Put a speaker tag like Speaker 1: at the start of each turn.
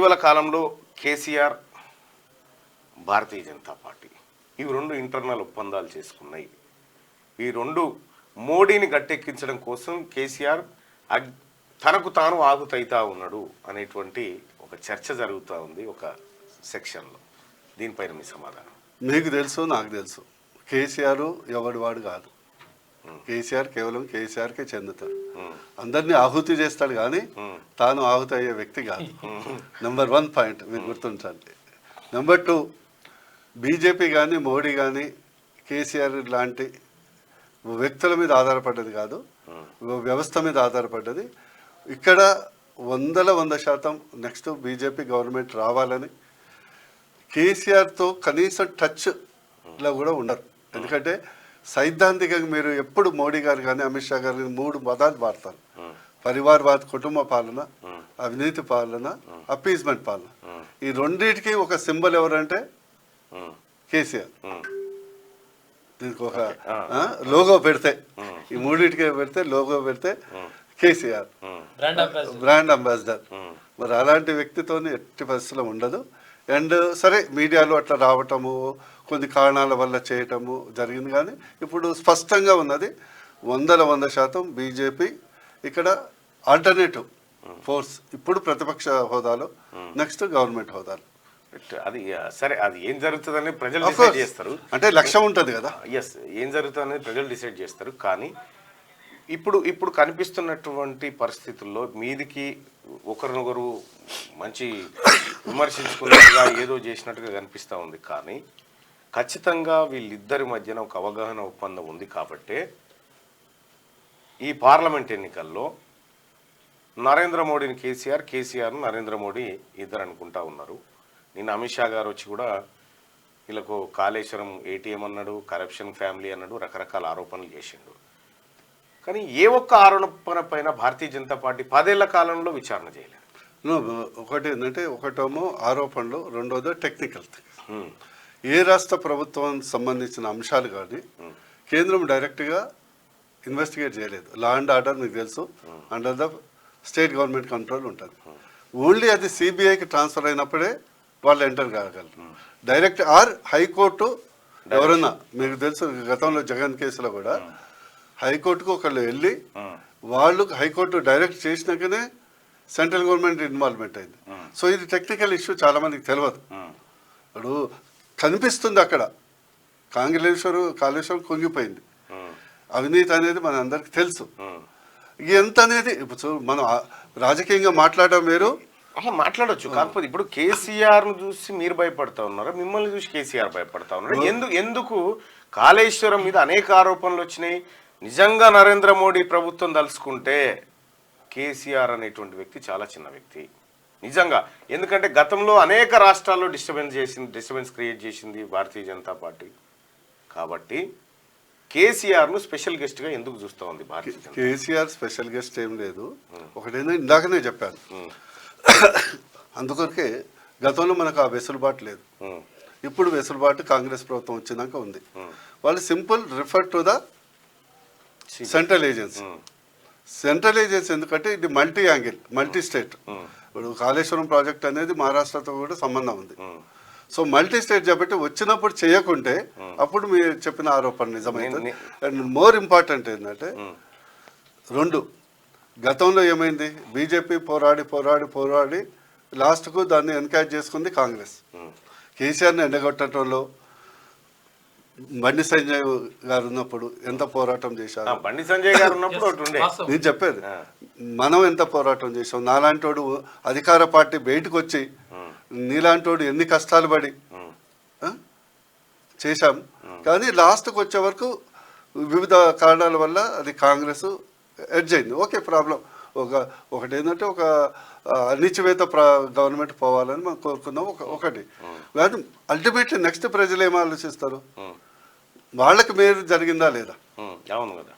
Speaker 1: ఇటీవల కాలంలో కేసీఆర్, భారతీయ జనతా పార్టీ ఇవి రెండు ఇంటర్నల్ ఒప్పందాలు చేసుకున్నాయి. ఈ రెండు మోడీని గట్టెక్కించడం కోసం కేసీఆర్ తనకు తాను ఆగుతైతా ఉన్నాడు అనేటువంటి ఒక చర్చ జరుగుతూ ఉంది ఒక సెక్షన్లో. దీనిపైన మీ సమాధానం?
Speaker 2: మీకు తెలుసు, నాకు తెలుసు, కేసీఆర్ ఎవడి వాడు కాదు. కేసీఆర్ కేవలం కేసీఆర్కే చెందుతాడు. అందరినీ ఆహుతి చేస్తాడు కానీ తాను ఆహుతి అయ్యే వ్యక్తి కాదు. నెంబర్ 1 పాయింట్ మీరు గుర్తుంచండి. నెంబర్ 2, బీజేపీ కానీ మోడీ కానీ కేసీఆర్ లాంటి వ్యక్తుల మీద ఆధారపడ్డది కాదు, వ్యవస్థ మీద ఆధారపడ్డది. ఇక్కడ 100% నెక్స్ట్ బీజేపీ గవర్నమెంట్ రావాలని కేసీఆర్తో కనీసం టచ్లో కూడా ఉండరు. ఎందుకంటే సైద్ధాంతికంగా మీరు ఎప్పుడు మోడీ గారు కానీ అమిత్ షా గారు కానీ 3 పదాలు వాడతారు: పరివారవాద, కుటుంబ పాలన, అవినీతి పాలన, అపీజ్మెంట్ పాలన. ఈ రెండింటికి ఒక సింబల్ ఎవరంటే కేసీఆర్. దీనికి ఒక లోగో పెడితే, ఈ మూడింటికి పెడితే లోగో పెడితే కేసీఆర్ బ్రాండ్ అంబాసిడర్. మరి అలాంటి వ్యక్తితో ఎట్టి పరిస్థితుల్లో ఉండదు. అండ్ సరే, మీడియాలో అట్లా రావటము కొన్ని కారణాల వల్ల చేయటము జరిగింది, కానీ ఇప్పుడు స్పష్టంగా ఉన్నది 100% బీజేపీ ఇక్కడ ఆల్టర్నేటివ్ ఫోర్స్. ఇప్పుడు ప్రతిపక్ష హోదాలో, నెక్స్ట్ గవర్నమెంట్ హోదాలో.
Speaker 1: అది సరే, అది ఏం జరుగుతుందని ప్రజలు డిసైడ్ చేస్తారు.
Speaker 2: అంటే లక్ష్యం ఉంటుంది కదా.
Speaker 1: ఎస్, ఏం జరుగుతుందని ప్రజలు డిసైడ్ చేస్తారు. కానీ ఇప్పుడు కనిపిస్తున్నటువంటి పరిస్థితుల్లో మీదికి ఒకరినొకరు మంచి విమర్శించుకున్నట్టుగా ఏదో చేసినట్టుగా కనిపిస్తూ ఉంది. కానీ ఖచ్చితంగా వీళ్ళిద్దరి మధ్యన ఒక అవగాహన ఒప్పందం ఉంది కాబట్టే ఈ పార్లమెంట్ ఎన్నికల్లో నరేంద్ర మోడీని కేసీఆర్, కేసీఆర్ను నరేంద్ర మోడీ ఇద్దరు అనుకుంటా ఉన్నారు. నిన్న అమిత్ షా గారు వచ్చి కూడా వీళ్ళకు కాళేశ్వరం ఏటీఎం అన్నాడు, కరప్షన్ ఫ్యామిలీ అన్నాడు, రకరకాల ఆరోపణలు చేసిండు. కానీ ఏ ఒక్క ఆరోపణ పైన భారతీయ జనతా పార్టీ 10 ఏళ్ల కాలంలో విచారణ చేయలేదు.
Speaker 2: ఒకటి ఏంటంటే, ఒకటేమో ఆరోపణలు, రెండోదో టెక్నికల్. ఏ రాష్ట్ర ప్రభుత్వానికి సంబంధించిన అంశాలు కానీ కేంద్రం డైరెక్ట్గా ఇన్వెస్టిగేట్ చేయలేదు. లా అండ్ ఆర్డర్ మీకు తెలుసు, under the state government control ఉంటుంది. ఓన్లీ అది సిబిఐకి ట్రాన్స్ఫర్ అయినప్పుడే వాళ్ళు ఎంటర్ కాగలరు. డైరెక్ట్ ఆర్ హైకోర్టు ఎవరన్నా, మీకు తెలుసు గతంలో జగన్ కేసులో కూడా హైకోర్టుకు ఒకళ్ళు వెళ్ళి వాళ్ళు హైకోర్టు డైరెక్ట్ చేసినాకనే సెంట్రల్ గవర్నమెంట్ ఇన్వాల్వ్మెంట్ అయింది. సో ఇది టెక్నికల్ ఇష్యూ, చాలా మందికి తెలియదు. ఇప్పుడు కనిపిస్తుంది అక్కడ కాళేశ్వరం కుంగిపోయింది. అవినీతి అనేది మన అందరికి తెలుసు. ఎంత అనేది ఇప్పుడు మనం రాజకీయంగా మాట్లాడడం వేరు,
Speaker 1: మాట్లాడొచ్చు. కాకపోతే ఇప్పుడు కేసీఆర్ను చూసి మీరు భయపడతా ఉన్నారు, మిమ్మల్ని చూసి కేసీఆర్ భయపడతా ఉన్నారు. ఎందుకు కాళేశ్వరం మీద అనేక ఆరోపణలు వచ్చినాయి. నిజంగా నరేంద్ర మోడీ ప్రభుత్వం తలుచుకుంటే కేసీఆర్ అనేటువంటి వ్యక్తి చాలా చిన్న వ్యక్తి నిజంగా. ఎందుకంటే గతంలో అనేక రాష్ట్రాల్లో డిస్టర్బెన్స్ క్రియేట్ చేసింది భారతీయ జనతా పార్టీ. కాబట్టి కేసీఆర్ను స్పెషల్ గెస్ట్గా ఎందుకు చూస్తూ ఉంది భారతీయ జనతా?
Speaker 2: కేసీఆర్ స్పెషల్ గెస్ట్ ఏం లేదు. ఒకటేందో ఇందాకనే చెప్పాను, అందుకొరకే గతంలో మనకు ఆ వెసులుబాటు లేదు. ఇప్పుడు వెసులుబాటు కాంగ్రెస్ ప్రభుత్వం వచ్చినాక ఉంది. వాళ్ళు simple refer to the central agency. Central agency ఎందుకంటే ఇది మల్టీ యాంగిల్, మల్టీ స్టేట్. ఇప్పుడు కాళేశ్వరం ప్రాజెక్ట్ అనేది మహారాష్ట్రతో కూడా సంబంధం ఉంది. సో మల్టీ స్టేట్ కాబట్టి వచ్చినప్పుడు చేయకుంటే అప్పుడు మీరు చెప్పిన ఆరోపణ నిజమైంది. అండ్ మోర్ ఇంపార్టెంట్ ఏంటంటే, 2 గతంలో ఏమైంది, బీజేపీ పోరాడి లాస్ట్కు దాన్ని ఎన్కరేజ్ చేసుకుంది కాంగ్రెస్. కేసీఆర్ని ఎండగొట్టడంలో బండి సంజయ్ గారు ఉన్నప్పుడు ఎంత పోరాటం చేశారు.
Speaker 1: బండి సంజయ్ గారు ఉన్నప్పుడు
Speaker 2: నేను చెప్పేది, మనం ఎంత పోరాటం చేసాం. నాలాంటోడు అధికార పార్టీ బయటకు వచ్చి నీలాంటోడు ఎన్ని కష్టాలు పడి చేశాం. కానీ లాస్ట్కి వచ్చే వరకు వివిధ కారణాల వల్ల అది కాంగ్రెస్ ఎడ్జ్ అయింది. ఓకే, ప్రాబ్లం ఒకటి ఏంటంటే, ఒక అణిచివేత గవర్నమెంట్ పోవాలని మనం కోరుకున్నాం. ఒకటి కానీ అల్టిమేట్లీ నెక్స్ట్ ప్రజలు ఏం ఆలోచిస్తారు, వాళ్ళకి మేలు జరిగిందా లేదా?
Speaker 1: అవును కదా.